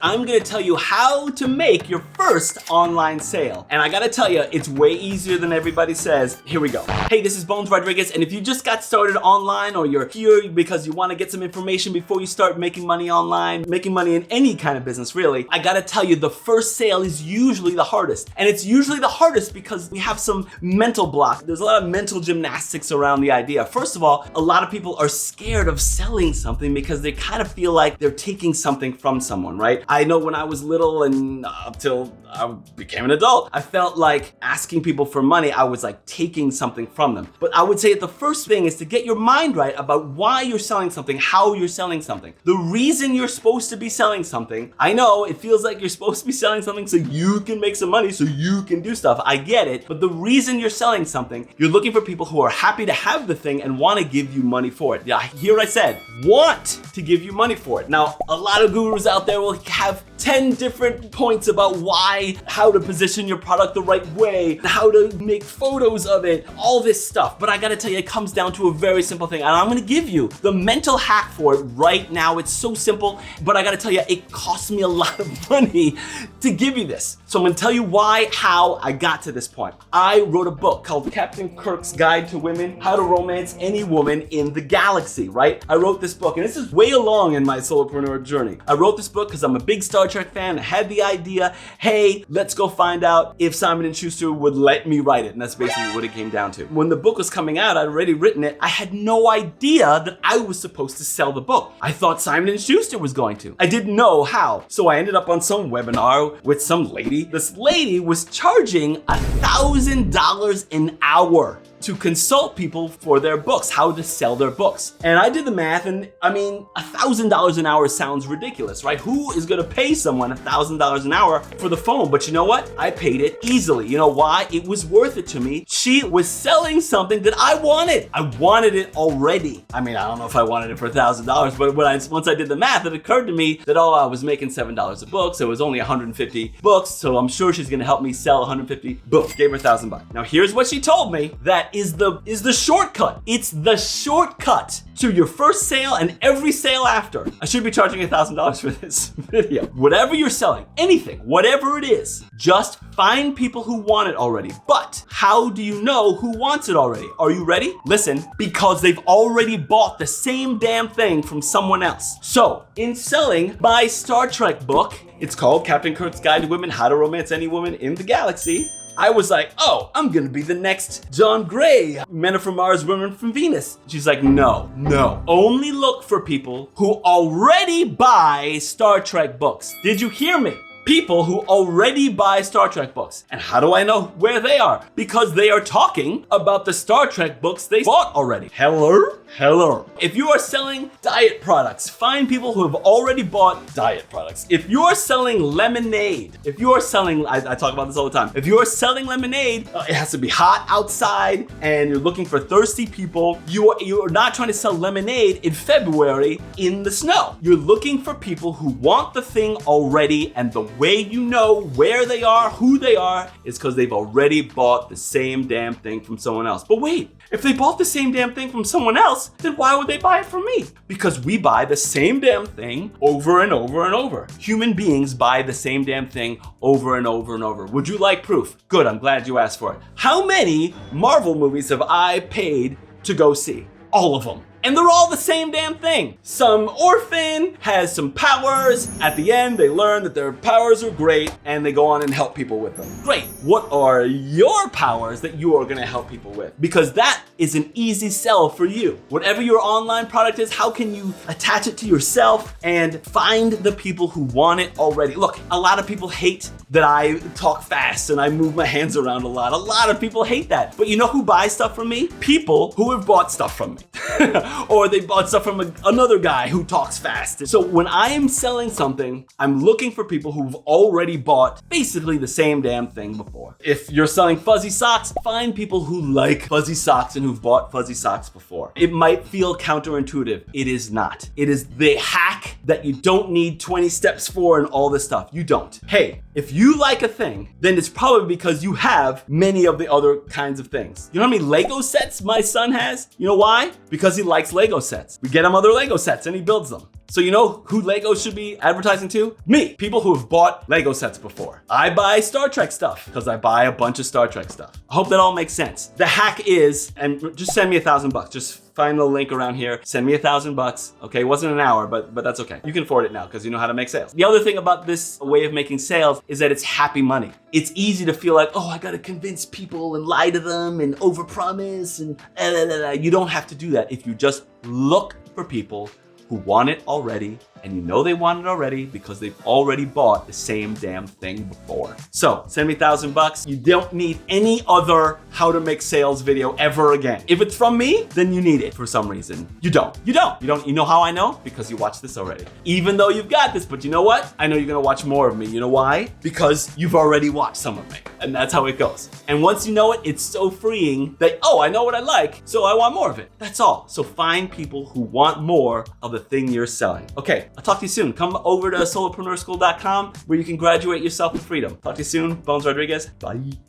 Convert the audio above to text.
I'm gonna tell you how to make your first online sale. And I gotta tell you, it's way easier than everybody says. Here we go. Hey, this is Bones Rodriguez, and if you just got started online or you're here because you wanna get some information before you start making money online, making money in any kind of business really, I gotta tell you, the first sale is usually the hardest. And it's usually the hardest because we have some mental block. There's a lot of mental gymnastics around the idea. First of all, a lot of people are scared of selling something because they kind of feel like they're taking something from someone, right? I know when I was little and up till I became an adult, I felt like asking people for money, I was like taking something from them. But I would say the first thing is to get your mind right about why you're selling something, how you're selling something. The reason you're supposed to be selling something, I know it feels like you're supposed to be selling something so you can make some money, so you can do stuff. I get it. But the reason you're selling something, you're looking for people who are happy to have the thing and want to give you money for it. Yeah, here I said, want to give you money for it. Now, a lot of gurus out there will have 10 different points about why, how to position your product the right way, how to make photos of it, all this stuff. But I gotta tell you, it comes down to a very simple thing. And I'm gonna give you the mental hack for it right now. It's so simple, but I gotta tell you, it cost me a lot of money to give you this. So I'm gonna tell you why, how I got to this point. I wrote a book called Captain Kirk's Guide to Women, How to Romance Any Woman in the Galaxy, right? I wrote this book, and this is way along in my solopreneur journey. I wrote this book because I'm a big Star Trek fan. I had the idea, hey, let's go find out if Simon & Schuster would let me write it. And that's basically what it came down to. When the book was coming out, I'd already written it. I had no idea that I was supposed to sell the book. I thought Simon & Schuster was going to. I didn't know how. So I ended up on some webinar with some lady. This lady was charging $1,000 an hour to consult people for their books, how to sell their books. And I did the math, and I mean, $1,000 an hour sounds ridiculous, right? Who is gonna pay someone $1,000 an hour for the phone? But you know what? I paid it easily. You know why? It was worth it to me. She was selling something that I wanted. I wanted it already. I mean, I don't know if I wanted it for $1,000, but once I did the math, it occurred to me that, I was making $7 a book, so it was only 150 books, so I'm sure she's gonna help me sell 150 books. Gave her $1,000. Now here's what she told me that is the shortcut. It's the shortcut to your first sale and every sale after. I should be charging $1,000 for this video. Whatever you're selling, anything, whatever it is, just find people who want it already. But how do you know who wants it already? Are you ready? Listen, because they've already bought the same damn thing from someone else. So in selling my Star Trek book, it's called Captain Kirk's Guide to Women, How to Romance Any Woman in the Galaxy. I was like, I'm gonna be the next John Gray, Men Are From Mars, Women From Venus. She's like, no. Only look for people who already buy Star Trek books. Did you hear me? People who already buy Star Trek books. And how do I know where they are? Because they are talking about the Star Trek books they bought already. Hello. If you are selling diet products, find people who have already bought diet products. If you are selling lemonade, I talk about this all the time. If you are selling lemonade, it has to be hot outside and you're looking for thirsty people. You are not trying to sell lemonade in February in the snow. You're looking for people who want the thing already, and the way you know where they are, who they are, is because they've already bought the same damn thing from someone else. But wait, if they bought the same damn thing from someone else, then why would they buy it from me? Because we buy the same damn thing over and over and over. Human beings buy the same damn thing over and over and over. Would you like proof? Good, I'm glad you asked for it. How many Marvel movies have I paid to go see? All of them. And they're all the same damn thing. Some orphan has some powers. At the end, they learn that their powers are great and they go on and help people with them. Great. What are your powers that you are gonna help people with? Because that is an easy sell for you. Whatever your online product is, how can you attach it to yourself and find the people who want it already? Look, a lot of people hate that I talk fast and I move my hands around a lot. A lot of people hate that. But you know who buys stuff from me? People who have bought stuff from me. Or they bought stuff from another guy who talks fast. So when I am selling something, I'm looking for people who've already bought basically the same damn thing before. If you're selling fuzzy socks, find people who like fuzzy socks and who've bought fuzzy socks before. It might feel counterintuitive. It is not. It is the hack that you don't need 20 steps for and all this stuff. You don't. Hey, if you like a thing, then it's probably because you have many of the other kinds of things. You know how many Lego sets my son has? You know why? Because he likes Lego sets. We get him other Lego sets and he builds them. So you know who Lego should be advertising to? Me. People who have bought Lego sets before. I buy Star Trek stuff because I buy a bunch of Star Trek stuff. I hope that all makes sense. The hack is, and just send me $1,000. Just find the link around here. Send me $1,000. Okay, it wasn't an hour, but that's okay. You can afford it now because you know how to make sales. The other thing about this way of making sales is that it's happy money. It's easy to feel like, oh, I gotta convince people and lie to them and overpromise and You don't have to do that if you just look for people who want it already, and you know they want it already because they've already bought the same damn thing before. So send me $1,000. You don't need any other how to make sales video ever again. If it's from me, then you need it for some reason. You don't. You know how I know? Because you watched this already. Even though you've got this, but you know what? I know you're gonna watch more of me. You know why? Because you've already watched some of me. And that's how it goes. And once you know it, it's so freeing that, oh, I know what I like, so I want more of it. That's all. So find people who want more of the thing you're selling. Okay, I'll talk to you soon. Come over to solopreneurschool.com where you can graduate yourself to freedom. Talk to you soon. Bones Rodriguez. Bye.